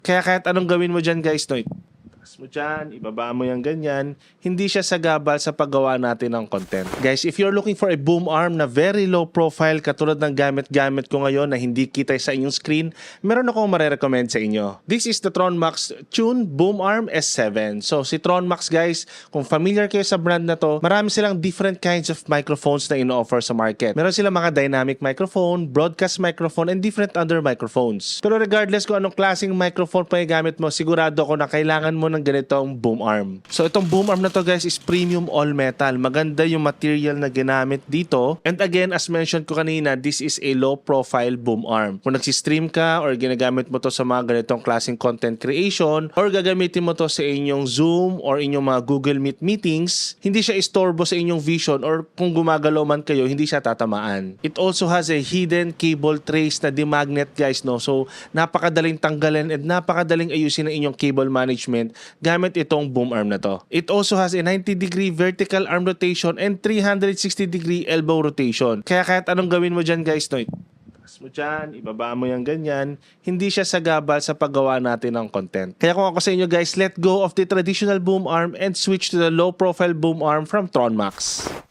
Kaya kahit anong gawin mo dyan guys, no, taas mo dyan, ibaba mo yung ganyan, hindi siya sagabal sa paggawa natin ng content. Guys, if you're looking for a boom arm na very low profile katulad ng gamit-gamit ko ngayon na hindi kita sa inyong screen, meron akong marerecommend sa inyo. This is the Tronmax Tune Boom Arm S7. So si Tronmax guys, kung familiar kayo sa brand na to, marami silang different kinds of microphones na ino-offer sa market. Meron silang mga dynamic microphone, broadcast microphone, and different other microphones. Pero regardless kung anong klaseng microphone pa yung gamit mo, sigurado ako na kailangan mo ng ganitong boom arm. So itong boom arm na to guys is premium all metal. Maganda yung material na ginamit dito. And again, as mentioned ko kanina, this is a low profile boom arm. Kung nagsistream ka or ginagamit mo to sa mga ganitong klaseng content creation or gagamitin mo to sa inyong Zoom or inyong mga Google Meet meetings, hindi siya istorbo sa inyong vision or kung gumagalaw man kayo, hindi siya tatamaan. It also has a hidden cable trace na demagnet guys, no? So napakadaling tanggalin and napakadaling ayusin ng inyong cable management gamit itong boom arm na to. It also has a 90-degree vertical arm rotation and 360-degree elbow rotation. Kaya kahit anong gawin mo dyan guys, no, taas mo dyan, ibaba mo yung ganyan, hindi siya sagabal sa paggawa natin ng content. Kaya kung ako sa inyo guys, let go of the traditional boom arm and switch to the low profile boom arm from Tronmax.